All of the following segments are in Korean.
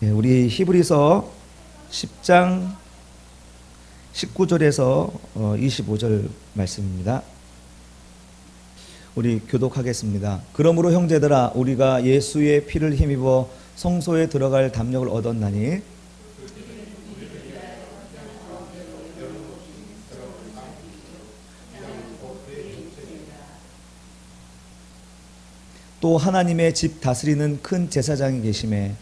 예, 우리 히브리서 10장 19절에서 25절 말씀입니다. 우리 교독하겠습니다. 그러므로 형제들아 우리가 예수의 피를 힘입어 성소에 들어갈 담력을 얻었나니 또 하나님의 집 다스리는 큰 제사장이 계심에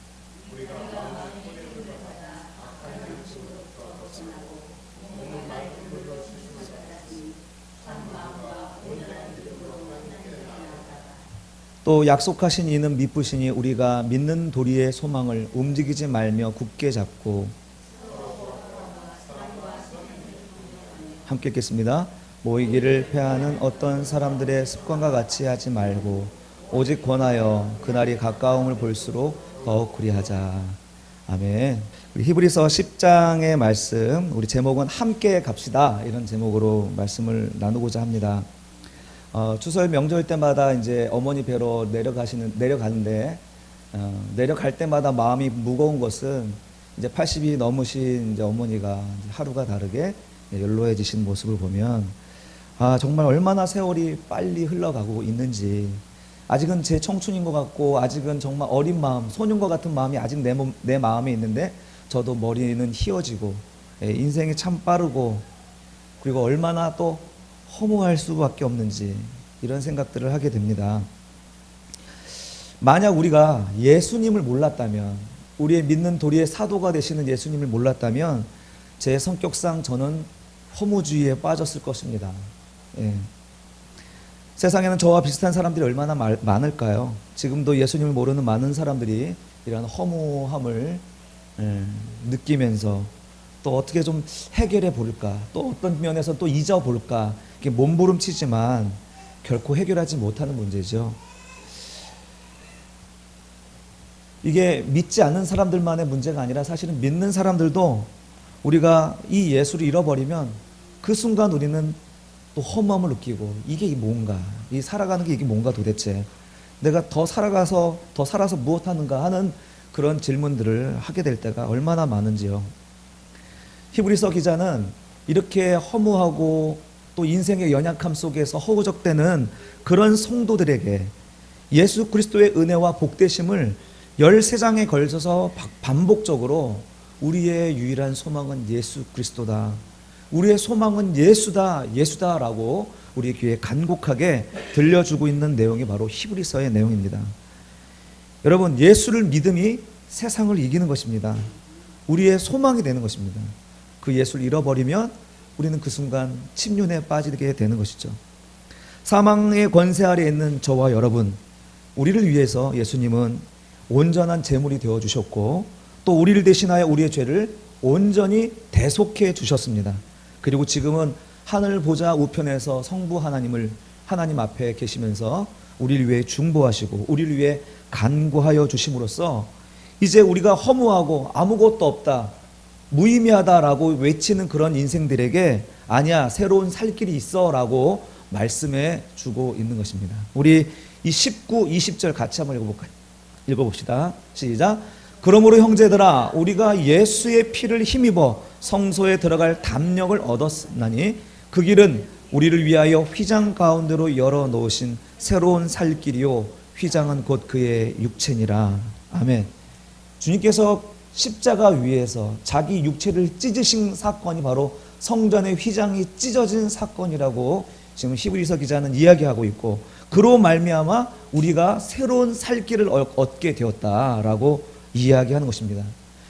또 약속하신 이는 미쁘시니 우리가 믿는 도리의 소망을 움직이지 말며 굳게 잡고 함께 읽겠습니다. 모이기를 패하는 어떤 사람들의 습관과 같이 하지 말고 오직 권하여 그날이 가까움을 볼수록 더욱 그리하자. 아멘. 우리 히브리서 10장의 말씀, 우리 제목은 함께 갑시다 이런 제목으로 말씀을 나누고자 합니다. 추설 명절 때마다 이제 어머니 뵈러 내려가는데 내려갈 때마다 마음이 무거운 것은 이제 80이 넘으신 이제 어머니가 하루가 다르게 연로해지신 모습을 보면 정말 얼마나 세월이 빨리 흘러가고 있는지, 아직은 제 청춘인 것 같고 아직은 정말 어린 마음, 소년과 같은 마음이 아직 내 마음에 있는데 저도 머리는 희어지고 인생이 참 빠르고 그리고 얼마나 또 허무할 수밖에 없는지 이런 생각들을 하게 됩니다. 만약 우리가 예수님을 몰랐다면, 우리의 믿는 도리의 사도가 되시는 예수님을 몰랐다면 제 성격상 저는 허무주의에 빠졌을 것입니다. 예. 세상에는 저와 비슷한 사람들이 얼마나 많을까요? 지금도 예수님을 모르는 많은 사람들이 이런 허무함을 느끼면서 또 어떻게 좀 해결해 볼까, 또 어떤 면에서 또 잊어볼까, 이렇게 몸부림치지만 결코 해결하지 못하는 문제죠. 이게 믿지 않는 사람들만의 문제가 아니라 사실은 믿는 사람들도 우리가 이 예수를 잃어버리면 그 순간 우리는 또 허무함을 느끼고 이게 뭔가, 이 살아가는 게 이게 뭔가 도대체, 내가 더 살아서 무엇 하는가 하는 그런 질문들을 하게 될 때가 얼마나 많은지요. 히브리서 기자는 이렇게 허무하고 또 인생의 연약함 속에서 허우적대는 그런 성도들에게 예수 그리스도의 은혜와 복되심을 13장에 걸쳐서 반복적으로 우리의 유일한 소망은 예수 그리스도다, 우리의 소망은 예수다 라고 우리 귀에 간곡하게 들려주고 있는 내용이 바로 히브리서의 내용입니다. 여러분, 예수를 믿음이 세상을 이기는 것입니다. 우리의 소망이 되는 것입니다. 그 예수를 잃어버리면 우리는 그 순간 침륜에 빠지게 되는 것이죠. 사망의 권세 아래에 있는 저와 여러분, 우리를 위해서 예수님은 온전한 제물이 되어주셨고 또 우리를 대신하여 우리의 죄를 온전히 대속해 주셨습니다. 그리고 지금은 하늘 보좌 우편에서 성부 하나님 앞에 계시면서 우리를 위해 중보하시고 우리를 위해 간구하여 주심으로써 이제 우리가 허무하고 아무것도 없다, 무의미하다라고 외치는 그런 인생들에게 아니야, 새로운 살 길이 있어 라고 말씀해 주고 있는 것입니다. 우리 이 19, 20절 같이 한번 읽어봅시다. 시작. 그러므로 형제들아 우리가 예수의 피를 힘입어 성소에 들어갈 담력을 얻었나니 그 길은 우리를 위하여 휘장 가운데로 열어놓으신 새로운 살 길이요 휘장은 곧 그의 육체니라. 아멘. 주님께서 십자가 위에서 자기 육체를 찢으신 사건이 바로 성전의 휘장이 찢어진 사건이라고 지금 히브리서 기자는 이야기하고 있고, 그로 말미암아 우리가 새로운 살 길을 얻게 되었다라고 이야기하는 것입니다.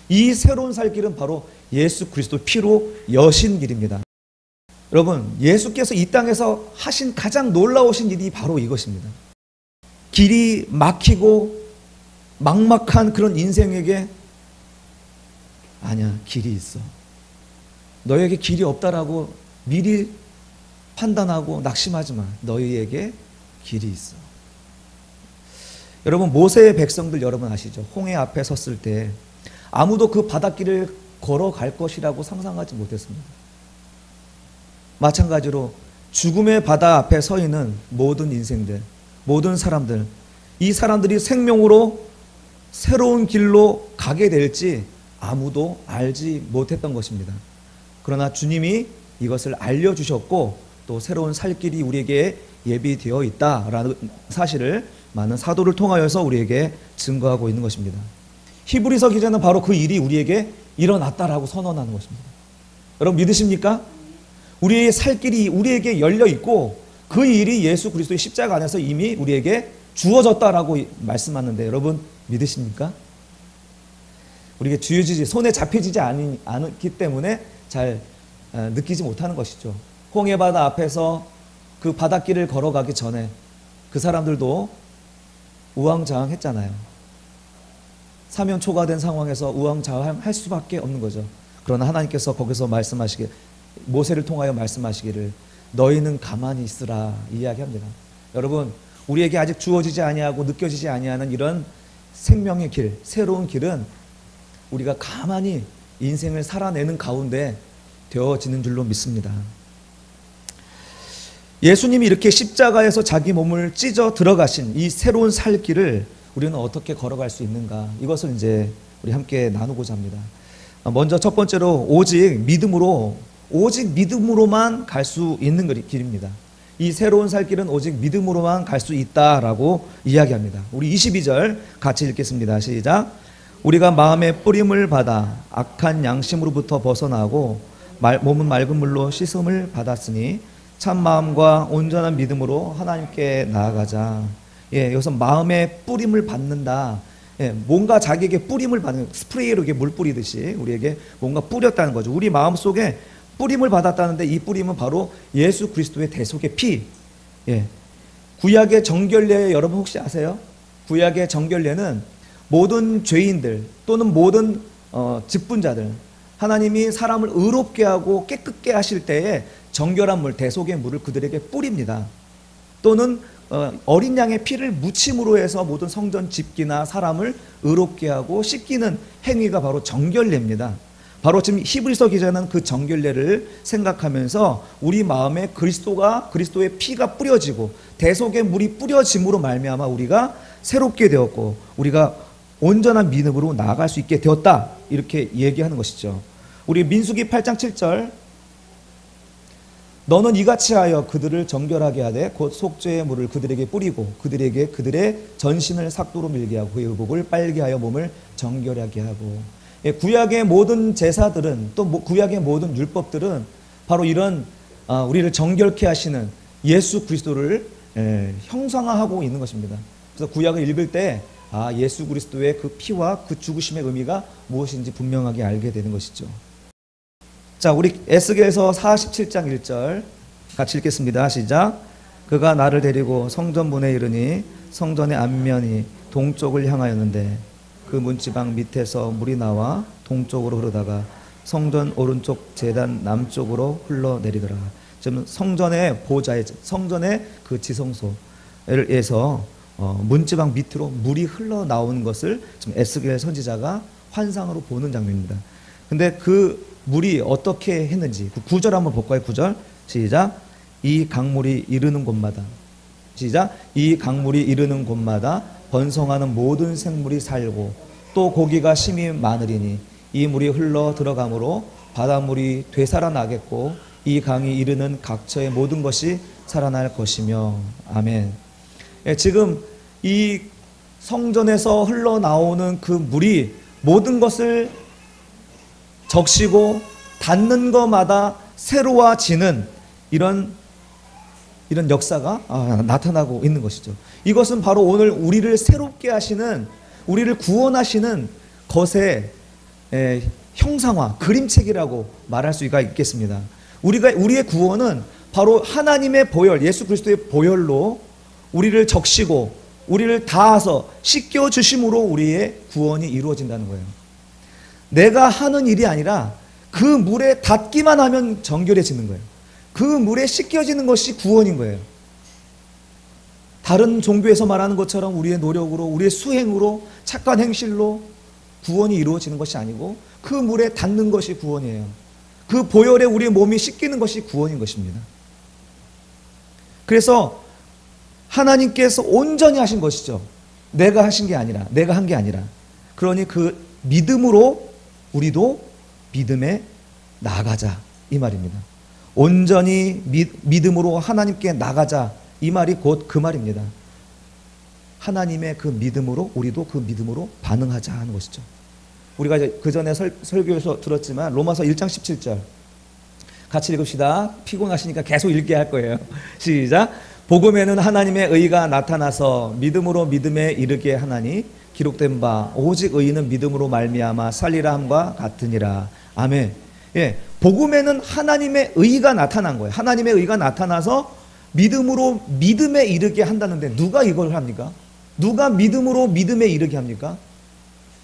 이 새로운 살 길은 바로 예수 그리스도 피로 여신 길입니다. 여러분, 예수께서 이 땅에서 하신 가장 놀라우신 일이 바로 이것입니다. 길이 막히고 막막한 그런 인생에게 아니야, 길이 있어, 너에게 길이 없다라고 미리 판단하고 낙심하지 마, 너희에게 길이 있어. 여러분, 모세의 백성들 여러분 아시죠? 홍해 앞에 섰을 때 아무도 그 바닷길을 걸어갈 것이라고 상상하지 못했습니다. 마찬가지로 죽음의 바다 앞에 서 있는 모든 인생들, 모든 사람들, 이 사람들이 생명으로 새로운 길로 가게 될지 아무도 알지 못했던 것입니다. 그러나 주님이 이것을 알려주셨고 또 새로운 살 길이 우리에게 예비되어 있다라는 사실을 많은 사도를 통하여서 우리에게 증거하고 있는 것입니다. 히브리서 기자는 바로 그 일이 우리에게 일어났다라고 선언하는 것입니다. 여러분 믿으십니까? 우리의 살 길이 우리에게 열려 있고 그 일이 예수 그리스도의 십자가 안에서 이미 우리에게 주어졌다라고 말씀하는데 여러분 믿으십니까? 우리에게 주어지지 손에 잡혀지지 않기 때문에 잘 느끼지 못하는 것이죠. 홍해바다 앞에서 그 바닷길을 걸어가기 전에 그 사람들도 우왕좌왕했잖아요. 사면 초과된 상황에서 우왕좌왕할 수밖에 없는 거죠. 그러나 하나님께서 거기서 말씀하시길 모세를 통하여 말씀하시기를 너희는 가만히 있으라 이야기합니다. 여러분 우리에게 아직 주어지지 아니하고 느껴지지 아니하는 이런 생명의 길, 새로운 길은 우리가 가만히 인생을 살아내는 가운데 되어지는 줄로 믿습니다. 예수님이 이렇게 십자가에서 자기 몸을 찢어 들어가신 이 새로운 살 길을 우리는 어떻게 걸어갈 수 있는가? 이것을 이제 우리 함께 나누고자 합니다. 먼저 첫 번째로 오직 믿음으로만 갈 수 있는 길입니다. 이 새로운 살 길은 오직 믿음으로만 갈 수 있다라고 이야기합니다. 우리 22절 같이 읽겠습니다. 시작. 우리가 마음의 뿌림을 받아 악한 양심으로부터 벗어나고 몸은 맑은 물로 씻음을 받았으니 참 마음과 온전한 믿음으로 하나님께 나아가자. 여기서 마음의 뿌림을 받는다. 뭔가 자기에게 뿌림을 받는, 스프레이로 이렇게 물 뿌리듯이 우리에게 뭔가 뿌렸다는 거죠. 우리 마음 속에 뿌림을 받았다는데 이 뿌림은 바로 예수 그리스도의 대속의 피. 구약의 정결례 여러분 혹시 아세요? 구약의 정결례는 모든 죄인들 또는 모든 직분자들, 하나님이 사람을 의롭게 하고 깨끗게 하실 때에 정결한 물, 대속의 물을 그들에게 뿌립니다. 또는 어린 양의 피를 묻힘으로 해서 모든 성전 집기나 사람을 의롭게 하고 씻기는 행위가 바로 정결례입니다. 바로 지금 히브리서 기자는 그 정결례를 생각하면서 우리 마음에 그리스도의 피가 뿌려지고 대속의 물이 뿌려짐으로 말미암아 우리가 새롭게 되었고 우리가 온전한 믿음으로 나아갈 수 있게 되었다, 이렇게 얘기하는 것이죠. 우리 민수기 8장 7절 너는 이같이 하여 그들을 정결하게 하되 곧 속죄의 물을 그들에게 뿌리고 그들에게 그들의 전신을 삭도로 밀게 하고 그의 의복을 빨게 하여 몸을 정결하게 하고. 구약의 모든 제사들은 또 구약의 모든 율법들은 바로 이런 우리를 정결케 하시는 예수 그리스도를 형상화하고 있는 것입니다. 그래서 구약을 읽을 때 예수 그리스도의 그 피와 그 죽으심의 의미가 무엇인지 분명하게 알게 되는 것이죠. 자, 우리 에스겔서 47장 1절 같이 읽겠습니다. 시작. 그가 나를 데리고 성전문에 이르니 성전의 앞면이 동쪽을 향하였는데 그 문지방 밑에서 물이 나와 동쪽으로 흐르다가 성전 오른쪽 제단 남쪽으로 흘러내리더라. 지금 성전의 보좌에, 성전의 그 지성소에서 문지방 밑으로 물이 흘러나오는 것을 지금 에스겔 선지자가 환상으로 보는 장면입니다. 근데 그 물이 어떻게 했는지 그 9절 한번 볼까요? 9절 시작. 이 강물이 이르는 곳마다 시작. 이 강물이 이르는 곳마다 번성하는 모든 생물이 살고 또 고기가 심히 많으리니 이 물이 흘러 들어가므로 바닷물이 되살아나겠고 이 강이 이르는 각처의 모든 것이 살아날 것이며. 아멘. 지금 이 성전에서 흘러나오는 그 물이 모든 것을 적시고 닿는 것마다 새로워지는 이런 역사가 나타나고 있는 것이죠. 이것은 바로 오늘 우리를 새롭게 하시는, 우리를 구원하시는 것의 형상화, 그림책이라고 말할 수가 있겠습니다. 우리의 구원은 바로 하나님의 보혈, 예수 그리스도의 보혈로 우리를 적시고 우리를 닿아서 씻겨주심으로 우리의 구원이 이루어진다는 거예요. 내가 하는 일이 아니라 그 물에 닿기만 하면 정결해지는 거예요. 그 물에 씻겨지는 것이 구원인 거예요. 다른 종교에서 말하는 것처럼 우리의 노력으로, 우리의 수행으로, 착한 행실로 구원이 이루어지는 것이 아니고 그 물에 닿는 것이 구원이에요. 그 보혈에 우리의 몸이 씻기는 것이 구원인 것입니다. 그래서 하나님께서 온전히 하신 것이죠. 내가 하신 게 아니라, 내가 한 게 아니라. 그러니 그 믿음으로 우리도 믿음에 나아가자 이 말입니다. 온전히 믿음으로 하나님께 나가자 이 말이 곧 그 말입니다. 하나님의 그 믿음으로 우리도 그 믿음으로 반응하자 하는 것이죠. 우리가 그 전에 설교에서 들었지만 로마서 1장 17절 같이 읽읍시다. 피곤하시니까 계속 읽게 할 거예요. 시작. 복음에는 하나님의 의가 나타나서 믿음으로 믿음에 이르게 하나니 기록된 바 오직 의인은 믿음으로 말미암아 살리라 함과 같으니라. 아멘. 예, 복음에는 하나님의 의가 나타난 거예요. 하나님의 의가 나타나서 믿음으로 믿음에 이르게 한다는데 누가 이걸 합니까? 누가 믿음으로 믿음에 이르게 합니까?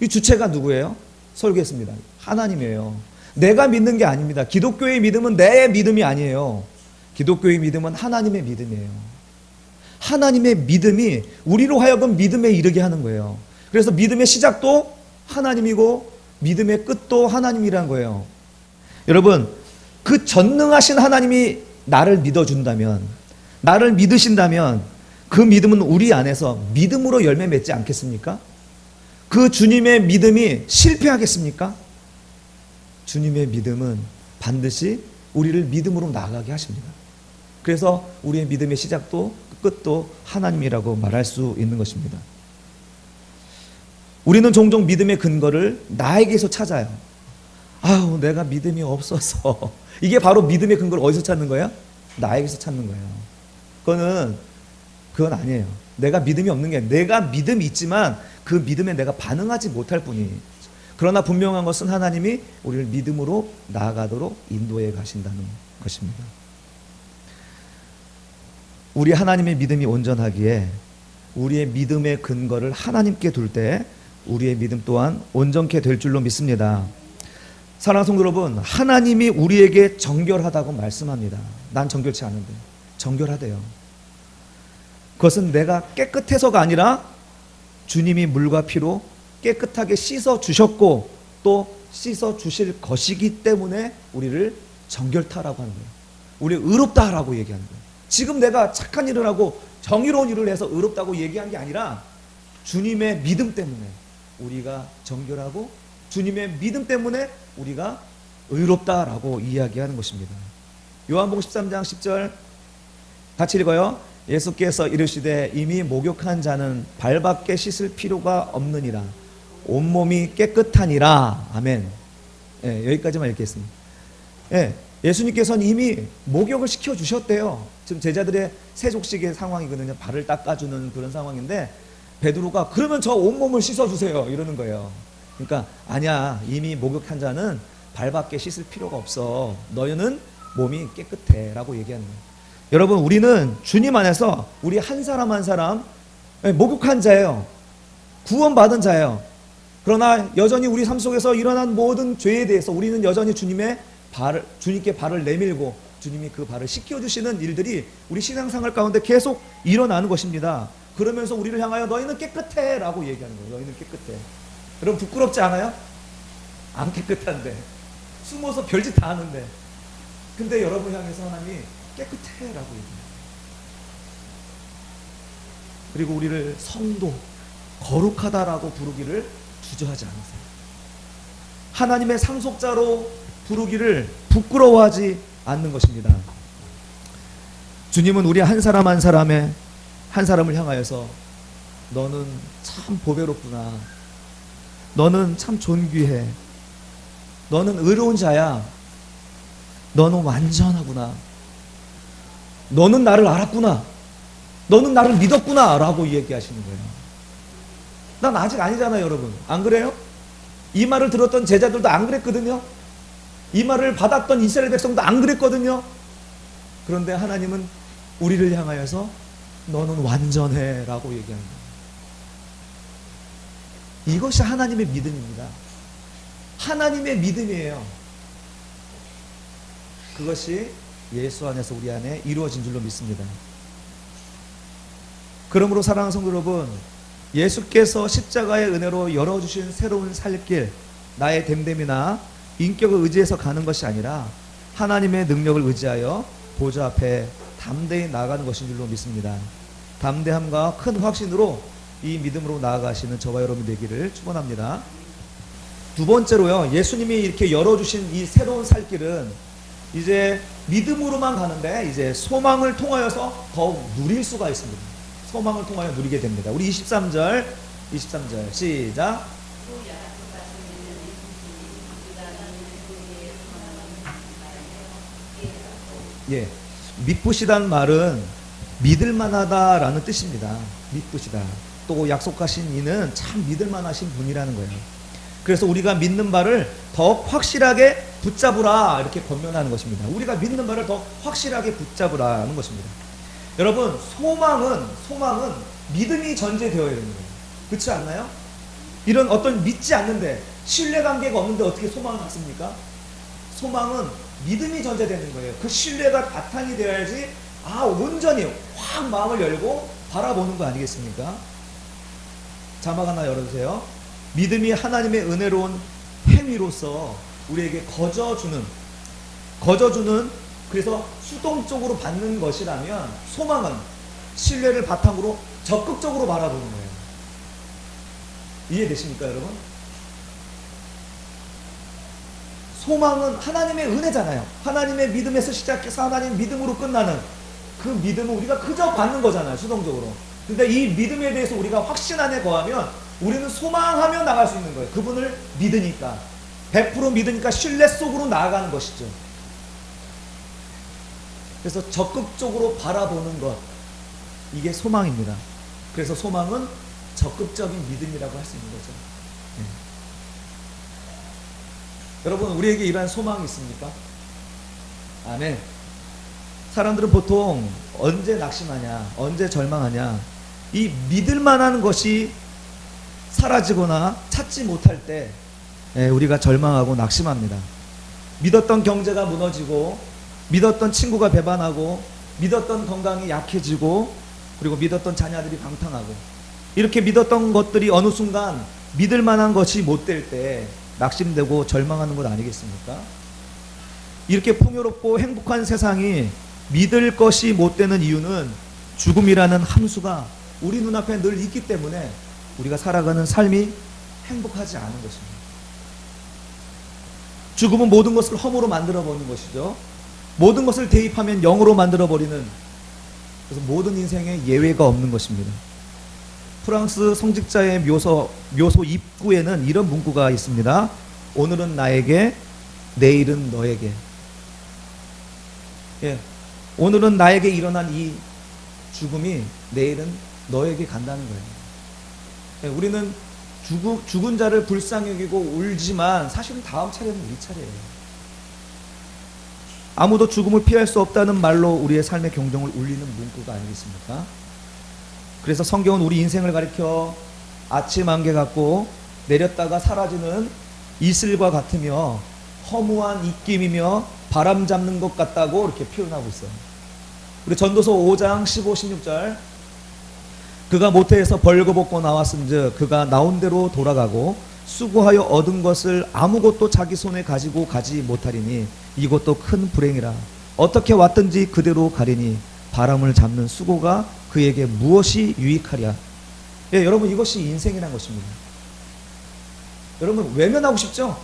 이 주체가 누구예요? 설교했습니다. 하나님이에요. 내가 믿는 게 아닙니다. 기독교의 믿음은 내 믿음이 아니에요. 기독교의 믿음은 하나님의 믿음이에요. 하나님의 믿음이 우리로 하여금 믿음에 이르게 하는 거예요. 그래서 믿음의 시작도 하나님이고 믿음의 끝도 하나님이라는 거예요. 여러분, 그 전능하신 하나님이 나를 믿어준다면, 나를 믿으신다면 그 믿음은 우리 안에서 믿음으로 열매 맺지 않겠습니까? 그 주님의 믿음이 실패하겠습니까? 주님의 믿음은 반드시 우리를 믿음으로 나아가게 하십니다. 그래서 우리의 믿음의 시작도 끝도 하나님이라고 말할 수 있는 것입니다. 우리는 종종 믿음의 근거를 나에게서 찾아요. 아우, 내가 믿음이 없어서. 이게 바로 믿음의 근거를 어디서 찾는 거예요? 나에게서 찾는 거예요. 그건 아니에요. 내가 믿음이 없는 게 내가 믿음이 있지만 그 믿음에 내가 반응하지 못할 뿐이에요. 그러나 분명한 것은 하나님이 우리를 믿음으로 나아가도록 인도해 가신다는 것입니다. 우리 하나님의 믿음이 온전하기에 우리의 믿음의 근거를 하나님께 둘 때 우리의 믿음 또한 온전케 될 줄로 믿습니다. 사랑하는 성도 여러분, 하나님이 우리에게 정결하다고 말씀합니다. 난 정결치 않은데 정결하대요. 그것은 내가 깨끗해서가 아니라 주님이 물과 피로 깨끗하게 씻어 주셨고 또 씻어 주실 것이기 때문에 우리를 정결타라고 하는 거예요. 우리 의롭다라고 얘기하는 거예요. 지금 내가 착한 일을 하고 정의로운 일을 해서 의롭다고 얘기한 게 아니라 주님의 믿음 때문에 우리가 정결하고 주님의 믿음 때문에 우리가 의롭다라고 이야기하는 것입니다. 요한복음 13장 10절 같이 읽어요. 예수께서 이르시되 이미 목욕한 자는 발밖에 씻을 필요가 없느니라. 온몸이 깨끗하니라. 아멘. 예, 여기까지만 읽겠습니다. 예, 예수님께서는 이미 목욕을 시켜주셨대요. 지금 제자들의 세족식의 상황이거든요. 발을 닦아주는 그런 상황인데 베드로가 그러면 저 온몸을 씻어주세요 이러는 거예요. 그러니까 아니야, 이미 목욕한 자는 발밖에 씻을 필요가 없어. 너희는 몸이 깨끗해 라고 얘기하는 거예요. 여러분, 우리는 주님 안에서 우리 한 사람 한 사람 목욕한 자예요. 구원받은 자예요. 그러나 여전히 우리 삶 속에서 일어난 모든 죄에 대해서 우리는 여전히 주님께 발을 내밀고 주님이 그 발을 씻겨주시는 일들이 우리 신앙생활 가운데 계속 일어나는 것입니다. 그러면서 우리를 향하여 너희는 깨끗해 라고 얘기하는 거예요. 너희는 깨끗해. 여러분, 부끄럽지 않아요? 안 깨끗한데, 숨어서 별짓 다 하는데, 근데 여러분 향해서 하나님이 깨끗해 라고 얘기해요. 그리고 우리를 성도, 거룩하다라고 부르기를 주저하지 않으세요. 하나님의 상속자로 부르기를 부끄러워하지 않는 것입니다. 주님은 우리 한 사람 한 사람을 향하여서 너는 참 보배롭구나. 너는 참 존귀해. 너는 의로운 자야. 너는 완전하구나. 너는 나를 알았구나. 너는 나를 믿었구나 라고 얘기하시는 거예요. 난 아직 아니잖아요, 여러분. 안 그래요? 이 말을 들었던 제자들도 안 그랬거든요. 이 말을 받았던 이스라엘 백성도 안 그랬거든요. 그런데 하나님은 우리를 향하여서 너는 완전해 라고 얘기하는 거예요. 이것이 하나님의 믿음입니다. 하나님의 믿음이에요. 그것이 예수 안에서 우리 안에 이루어진 줄로 믿습니다. 그러므로 사랑하는 성도 여러분, 예수께서 십자가의 은혜로 열어주신 새로운 살길, 나의 됨됨이나 인격을 의지해서 가는 것이 아니라 하나님의 능력을 의지하여 보좌 앞에 담대히 나아가는 것인 줄로 믿습니다. 담대함과 큰 확신으로 이 믿음으로 나아가시는 저와 여러분 되기를 축원합니다. 두 번째로요, 예수님이 이렇게 열어주신 이 새로운 살 길은 이제 믿음으로만 가는데 이제 소망을 통하여서 더욱 누릴 수가 있습니다. 소망을 통하여 누리게 됩니다. 우리 23절 시작. 예, 믿으시다는 말은 믿을만하다라는 뜻입니다. 믿으시다. 또 약속하신 이는 참 믿을만하신 분이라는 거예요. 그래서 우리가 믿는 바를 더 확실하게 붙잡으라 이렇게 권면하는 것입니다. 우리가 믿는 바를 더 확실하게 붙잡으라는 것입니다. 여러분, 소망은 믿음이 전제되어야 되는 거예요. 그렇지 않나요? 이런 어떤 믿지 않는데 신뢰관계가 없는데 어떻게 소망을 갖습니까? 소망은 믿음이 전제되는 거예요. 그 신뢰가 바탕이 되어야지 온전히 확 마음을 열고 바라보는 거 아니겠습니까? 자막 하나 열어주세요. 믿음이 하나님의 은혜로운 행위로서 우리에게 거저주는 그래서 수동적으로 받는 것이라면 소망은 신뢰를 바탕으로 적극적으로 바라보는 거예요. 이해되십니까, 여러분? 소망은 하나님의 은혜잖아요. 하나님의 믿음에서 시작해서 하나님 믿음으로 끝나는 그 믿음은 우리가 그저 받는 거잖아요, 수동적으로. 근데 이 믿음에 대해서 우리가 확신 안에 거하면 우리는 소망하며 나갈 수 있는 거예요. 그분을 믿으니까, 100% 믿으니까 신뢰 속으로 나아가는 것이죠. 그래서 적극적으로 바라보는 것, 이게 소망입니다. 그래서 소망은 적극적인 믿음이라고 할 수 있는 거죠. 네. 여러분, 우리에게 이러한 소망이 있습니까? 아멘. 사람들은 보통 언제 낙심하냐, 언제 절망하냐, 이 믿을 만한 것이 사라지거나 찾지 못할 때 우리가 절망하고 낙심합니다. 믿었던 경제가 무너지고, 믿었던 친구가 배반하고, 믿었던 건강이 약해지고, 그리고 믿었던 자녀들이 방탕하고, 이렇게 믿었던 것들이 어느 순간 믿을 만한 것이 못 될 때 낙심되고 절망하는 것 아니겠습니까? 이렇게 풍요롭고 행복한 세상이 믿을 것이 못 되는 이유는 죽음이라는 함수가 우리 눈앞에 늘 있기 때문에 우리가 살아가는 삶이 행복하지 않은 것입니다. 죽음은 모든 것을 험으로 만들어버리는 것이죠. 모든 것을 대입하면 영으로 만들어버리는, 그래서 모든 인생에 예외가 없는 것입니다. 프랑스 성직자의 묘소 입구에는 이런 문구가 있습니다. 오늘은 나에게, 내일은 너에게. 예, 오늘은 나에게 일어난 이 죽음이 내일은 너에게 간다는 거예요. 예, 우리는 죽은 자를 불쌍히 여기고 울지만 사실은 다음 차례는 우리 차례예요. 아무도 죽음을 피할 수 없다는 말로 우리의 삶의 경종을 울리는 문구가 아니겠습니까? 그래서 성경은 우리 인생을 가리켜 아침 안개 같고 내렸다가 사라지는 이슬과 같으며 허무한 입김이며 바람 잡는 것 같다고 이렇게 표현하고 있어요. 우리 전도서 5장 15, 16절, 그가 모태에서 벌거벗고 나왔은즉 그가 나온 대로 돌아가고 수고하여 얻은 것을 아무것도 자기 손에 가지고 가지 못하리니 이것도 큰 불행이라. 어떻게 왔든지 그대로 가리니 바람을 잡는 수고가 그에게 무엇이 유익하랴. 예, 여러분, 이것이 인생이라는 것입니다. 여러분, 외면하고 싶죠?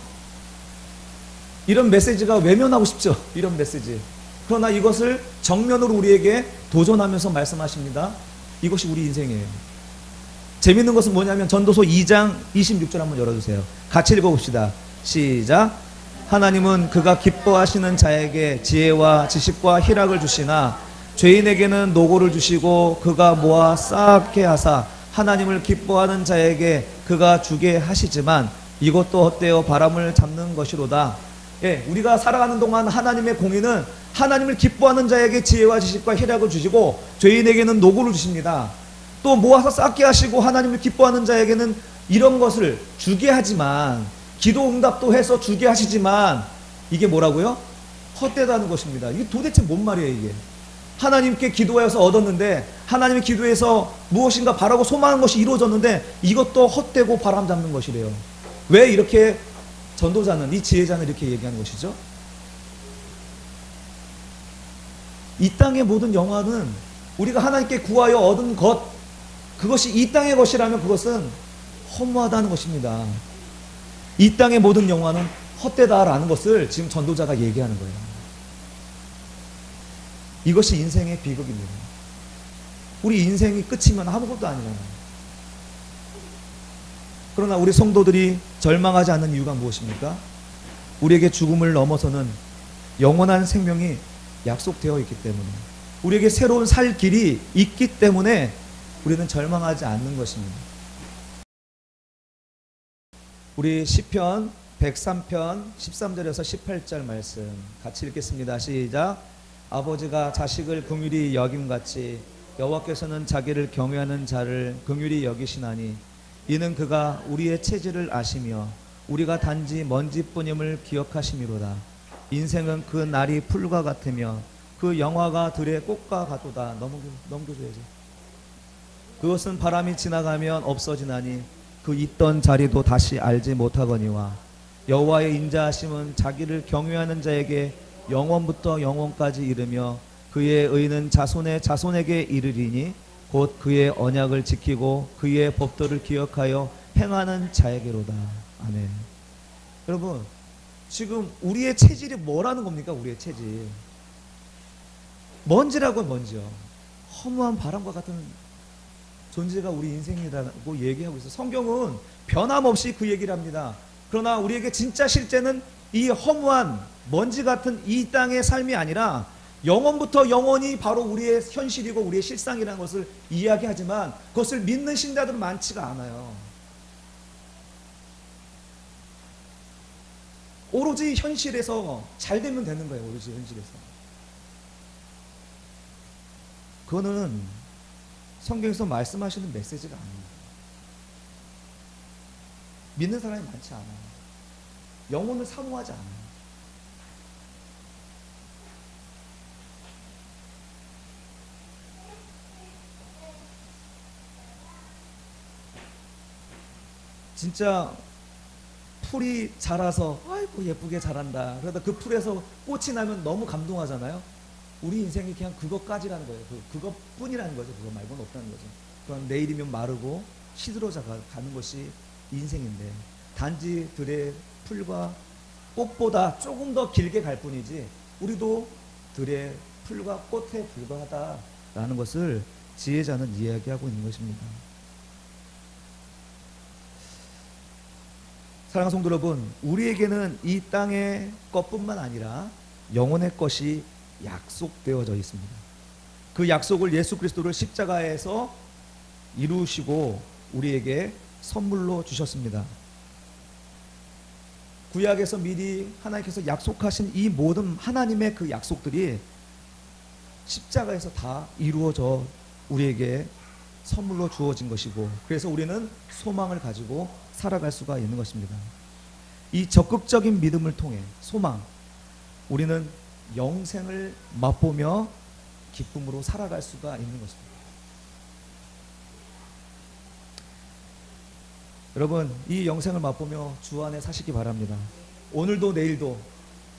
이런 메시지가 외면하고 싶죠? 이런 메시지. 그러나 이것을 정면으로 우리에게 도전하면서 말씀하십니다. 이것이 우리 인생이에요. 재밌는 것은 뭐냐면 전도서 2장 26절 한번 열어주세요. 같이 읽어봅시다. 시작. 하나님은 그가 기뻐하시는 자에게 지혜와 지식과 희락을 주시나 죄인에게는 노고를 주시고 그가 모아 쌓게 하사 하나님을 기뻐하는 자에게 그가 주게 하시지만 이것도 헛되어 바람을 잡는 것이로다. 예, 우리가 살아가는 동안 하나님의 공의는 하나님을 기뻐하는 자에게 지혜와 지식과 희락을 주시고 죄인에게는 노고를 주십니다. 또 모아서 쌓게 하시고 하나님을 기뻐하는 자에게는 이런 것을 주게 하지만, 기도 응답도 해서 주게 하시지만 이게 뭐라고요? 헛되다는 것입니다. 이게 도대체 뭔 말이에요 이게? 하나님께 기도해서 얻었는데, 하나님의 기도에서 무엇인가 바라고 소망한 것이 이루어졌는데 이것도 헛되고 바람 잡는 것이래요. 왜 이렇게 전도자는, 이 지혜자는 이렇게 얘기하는 것이죠? 이 땅의 모든 영화는 우리가 하나님께 구하여 얻은 것, 그것이 이 땅의 것이라면 그것은 허무하다는 것입니다. 이 땅의 모든 영화는 헛되다라는 것을 지금 전도자가 얘기하는 거예요. 이것이 인생의 비극입니다. 우리 인생이 끝이면 아무것도 아니잖아요. 그러나 우리 성도들이 절망하지 않는 이유가 무엇입니까? 우리에게 죽음을 넘어서는 영원한 생명이 약속되어 있기 때문에, 우리에게 새로운 살 길이 있기 때문에 우리는 절망하지 않는 것입니다. 우리 시편 103편 13절에서 18절 말씀 같이 읽겠습니다. 시작. 아버지가 자식을 긍휼히 여김같이 여호와께서는 자기를 경외하는 자를 긍휼히 여기시나니 이는 그가 우리의 체질을 아시며 우리가 단지 먼지뿐임을 기억하심이로다. 인생은 그 날이 풀과 같으며 그 영화가 들의 꽃과 같도다. 넘겨줘야지. 그것은 바람이 지나가면 없어지나니 그 있던 자리도 다시 알지 못하거니와 여호와의 인자하심은 자기를 경외하는 자에게 영원부터 영원까지 이르며 그의 의는 자손의 자손에게 이르리니 곧 그의 언약을 지키고 그의 법도를 기억하여 행하는 자에게로다. 아멘. 여러분, 지금 우리의 체질이 뭐라는 겁니까? 우리의 체질. 먼지라고, 먼지요. 허무한 바람과 같은 존재가 우리 인생이라고 얘기하고 있어요. 성경은 변함없이 그 얘기를 합니다. 그러나 우리에게 진짜 실제는 이 허무한 먼지 같은 이 땅의 삶이 아니라 영원부터 영원히 바로 우리의 현실이고 우리의 실상이라는 것을 이야기하지만 그것을 믿는 신자들은 많지가 않아요. 오로지 현실에서 잘 되면 되는 거예요. 오로지 현실에서. 그거는 성경에서 말씀하시는 메시지가 아닙니다. 믿는 사람이 많지 않아요. 영혼을 사모하지 않아요. 진짜 풀이 자라서 아이고 예쁘게 자란다. 그러다 그 풀에서 꽃이 나면 너무 감동하잖아요. 우리 인생이 그냥 그것까지라는 거예요. 그것뿐이라는 거죠. 그거 말고는 없다는 거죠. 그럼 내일이면 마르고 시들어져 가는 것이 인생인데 단지 들의 풀과 꽃보다 조금 더 길게 갈 뿐이지 우리도 들의 풀과 꽃에 불과하다라는 것을 지혜자는 이야기하고 있는 것입니다. 사랑하는 성도 여러분, 우리에게는 이 땅의 것뿐만 아니라 영혼의 것이 약속되어져 있습니다. 그 약속을 예수 그리스도를 십자가에서 이루시고 우리에게 선물로 주셨습니다. 구약에서 미리 하나님께서 약속하신 이 모든 하나님의 그 약속들이 십자가에서 다 이루어져 우리에게 선물로 주어진 것이고, 그래서 우리는 소망을 가지고 살아갈 수가 있는 것입니다. 이 적극적인 믿음을 통해 소망, 우리는 영생을 맛보며 기쁨으로 살아갈 수가 있는 것입니다. 여러분, 이 영생을 맛보며 주 안에 사시기 바랍니다. 오늘도 내일도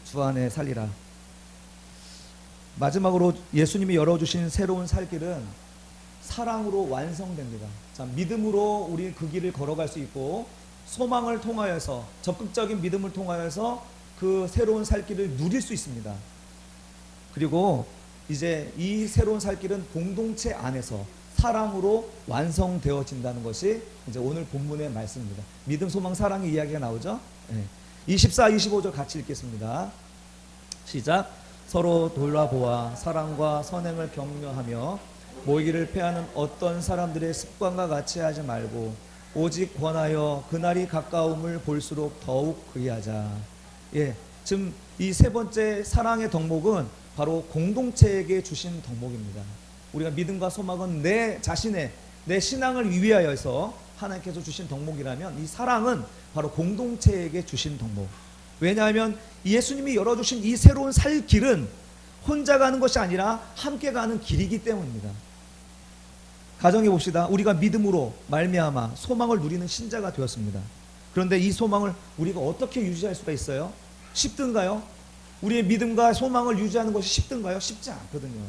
주 안에 살리라. 마지막으로 예수님이 열어주신 새로운 살 길은 사랑으로 완성됩니다. 자, 믿음으로 우리 그 길을 걸어갈 수 있고, 소망을 통하여서, 적극적인 믿음을 통하여서 그 새로운 살 길을 누릴 수 있습니다. 그리고 이제 이 새로운 살 길은 공동체 안에서 사랑으로 완성되어진다는 것이 이제 오늘 본문의 말씀입니다. 믿음, 소망, 사랑의 이야기가 나오죠. 네. 24, 25절 같이 읽겠습니다. 시작. 서로 돌아보아 사랑과 선행을 격려하며 모이기를 패하는 어떤 사람들의 습관과 같이 하지 말고 오직 권하여 그날이 가까움을 볼수록 더욱 그리하자. 예, 지금 이 세 번째 사랑의 덕목은 바로 공동체에게 주신 덕목입니다. 우리가 믿음과 소망은 내 자신의, 내 신앙을 위하여서 하나님께서 주신 덕목이라면, 이 사랑은 바로 공동체에게 주신 덕목. 왜냐하면 예수님이 열어주신 이 새로운 살 길은 혼자 가는 것이 아니라 함께 가는 길이기 때문입니다. 가정해 봅시다. 우리가 믿음으로 말미암아 소망을 누리는 신자가 되었습니다. 그런데 이 소망을 우리가 어떻게 유지할 수가 있어요? 쉽든가요? 우리의 믿음과 소망을 유지하는 것이 쉽든가요? 쉽지 않거든요.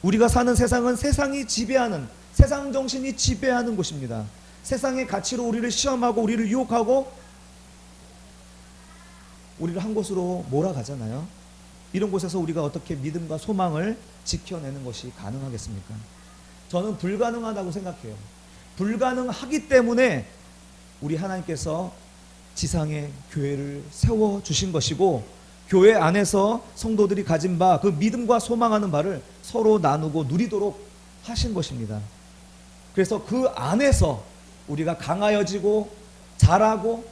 우리가 사는 세상은 세상이 지배하는, 세상 정신이 지배하는 곳입니다. 세상의 가치로 우리를 시험하고 우리를 유혹하고 우리를 한 곳으로 몰아가잖아요. 이런 곳에서 우리가 어떻게 믿음과 소망을 지켜내는 것이 가능하겠습니까? 저는 불가능하다고 생각해요. 불가능하기 때문에 우리 하나님께서 지상에 교회를 세워주신 것이고, 교회 안에서 성도들이 가진 바, 그 믿음과 소망하는 바를 서로 나누고 누리도록 하신 것입니다. 그래서 그 안에서 우리가 강하여지고 자라고,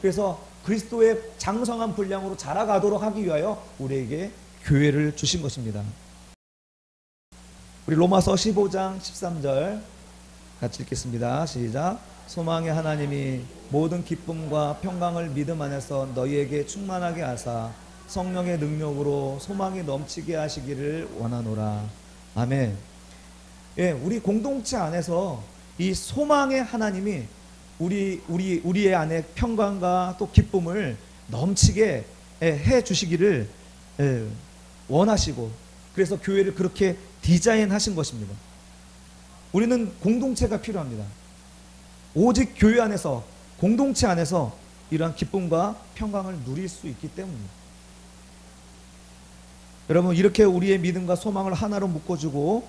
그래서 그리스도의 장성한 분량으로 자라가도록 하기 위하여 우리에게 교회를 주신 것입니다. 우리 로마서 15장 13절 같이 읽겠습니다. 시작. 소망의 하나님이 모든 기쁨과 평강을 믿음 안에서 너희에게 충만하게 하사 성령의 능력으로 소망이 넘치게 하시기를 원하노라. 아멘. 예, 우리 공동체 안에서 이 소망의 하나님이 우리의 안에 평강과 또 기쁨을 넘치게 해 주시기를 원하시고, 그래서 교회를 그렇게 디자인하신 것입니다. 우리는 공동체가 필요합니다. 오직 교회 안에서, 공동체 안에서 이러한 기쁨과 평강을 누릴 수 있기 때문입니다. 여러분, 이렇게 우리의 믿음과 소망을 하나로 묶어주고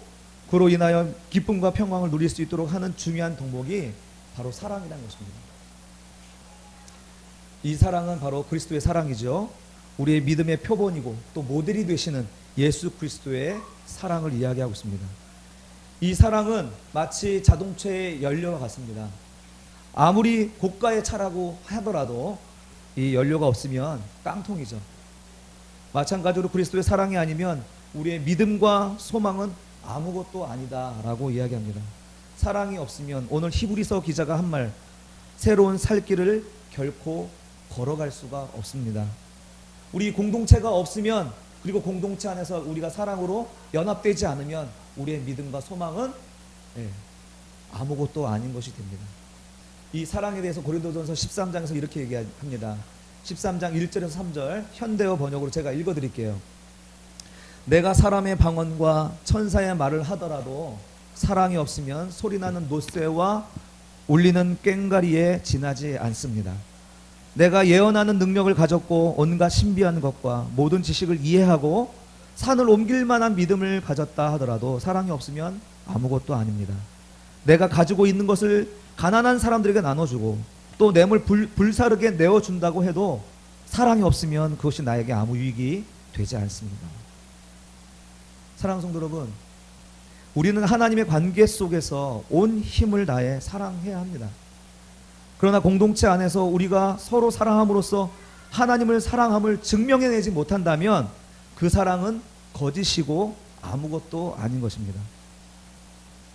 그로 인하여 기쁨과 평강을 누릴 수 있도록 하는 중요한 덕목이 바로 사랑이라는 것입니다. 이 사랑은 바로 그리스도의 사랑이죠. 우리의 믿음의 표본이고 또 모델이 되시는 예수 그리스도의 사랑을 이야기하고 있습니다. 이 사랑은 마치 자동차의 연료와 같습니다. 아무리 고가의 차라고 하더라도 이 연료가 없으면 깡통이죠. 마찬가지로 그리스도의 사랑이 아니면 우리의 믿음과 소망은 아무것도 아니다라고 이야기합니다. 사랑이 없으면, 오늘 히브리서 기자가 한 말, 새로운 살 길을 결코 걸어갈 수가 없습니다. 우리 공동체가 없으면, 그리고 공동체 안에서 우리가 사랑으로 연합되지 않으면 우리의 믿음과 소망은 아무것도 아닌 것이 됩니다. 이 사랑에 대해서 고린도전서 13장에서 이렇게 얘기합니다. 13장 1절에서 3절 현대어 번역으로 제가 읽어드릴게요. 내가 사람의 방언과 천사의 말을 하더라도 사랑이 없으면 소리나는 노쇠와 울리는 꽹과리에 지나지 않습니다. 내가 예언하는 능력을 가졌고 온갖 신비한 것과 모든 지식을 이해하고 산을 옮길 만한 믿음을 가졌다 하더라도 사랑이 없으면 아무것도 아닙니다. 내가 가지고 있는 것을 가난한 사람들에게 나눠주고 또 뇌물 불사르게 내어준다고 해도 사랑이 없으면 그것이 나에게 아무 유익이 되지 않습니다. 사랑하는 성도 여러분, 우리는 하나님의 관계 속에서 온 힘을 다해 사랑해야 합니다. 그러나 공동체 안에서 우리가 서로 사랑함으로써 하나님을 사랑함을 증명해내지 못한다면 그 사랑은 거짓이고 아무것도 아닌 것입니다.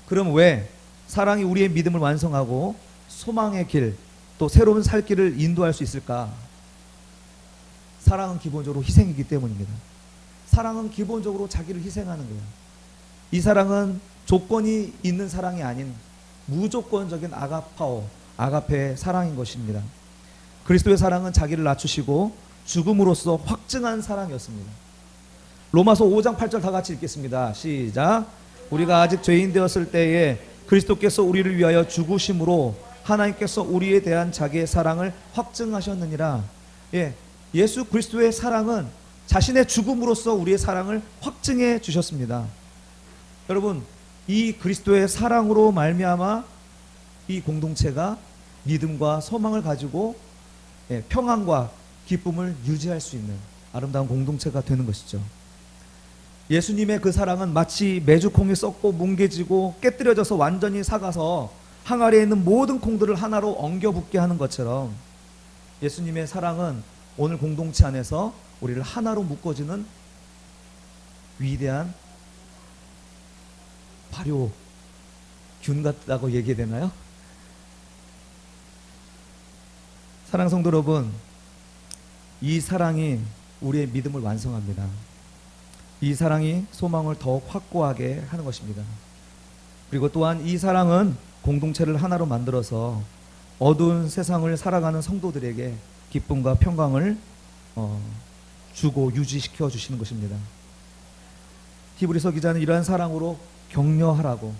그럼 왜 사랑이 우리의 믿음을 완성하고 소망의 길, 또 새로운 살 길을 인도할 수 있을까? 사랑은 기본적으로 희생이기 때문입니다. 사랑은 기본적으로 자기를 희생하는 거예요. 이 사랑은 조건이 있는 사랑이 아닌 무조건적인 아가파오, 아가페의 사랑인 것입니다. 그리스도의 사랑은 자기를 낮추시고 죽음으로써 확증한 사랑이었습니다. 로마서 5장 8절 다 같이 읽겠습니다. 시작. 우리가 아직 죄인 되었을 때에 그리스도께서 우리를 위하여 죽으심으로 하나님께서 우리에 대한 자기의 사랑을 확증하셨느니라. 예수 그리스도의 사랑은 자신의 죽음으로써 우리의 사랑을 확증해 주셨습니다. 여러분, 이 그리스도의 사랑으로 말미암아 이 공동체가 믿음과 소망을 가지고 평안과 기쁨을 유지할 수 있는 아름다운 공동체가 되는 것이죠. 예수님의 그 사랑은 마치 메주콩이 썩고 뭉개지고 깨뜨려져서 완전히 삭아서 항아리에 있는 모든 콩들을 하나로 엉겨붙게 하는 것처럼 예수님의 사랑은 오늘 공동체 안에서 우리를 하나로 묶어주는 위대한 발효균 같다고 얘기해야 되나요? 사랑하는 성도 여러분, 이 사랑이 우리의 믿음을 완성합니다. 이 사랑이 소망을 더욱 확고하게 하는 것입니다. 그리고 또한 이 사랑은 공동체를 하나로 만들어서 어두운 세상을 살아가는 성도들에게 기쁨과 평강을 주고 유지시켜 주시는 것입니다. 히브리서 기자는 이러한 사랑으로 격려하라고,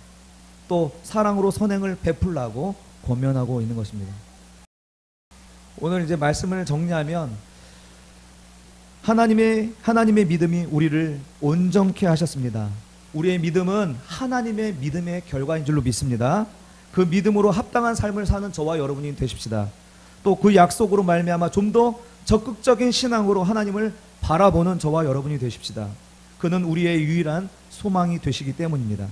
또 사랑으로 선행을 베풀라고 권면하고 있는 것입니다. 오늘 이제 말씀을 정리하면 하나님의 믿음이 우리를 온전케 하셨습니다. 우리의 믿음은 하나님의 믿음의 결과인 줄로 믿습니다. 그 믿음으로 합당한 삶을 사는 저와 여러분이 되십시다. 또 그 약속으로 말미암아 좀 더 적극적인 신앙으로 하나님을 바라보는 저와 여러분이 되십시다. 그는 우리의 유일한 소망이 되시기 때문입니다.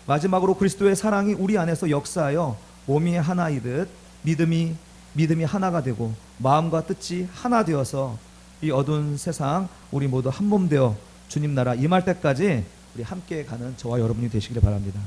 마지막으로 그리스도의 사랑이 우리 안에서 역사하여 몸이 하나이듯 믿음이 하나가 되고 마음과 뜻이 하나 되어서 이 어두운 세상 우리 모두 한 몸 되어 주님 나라 임할 때까지 우리 함께 가는 저와 여러분이 되시기를 바랍니다.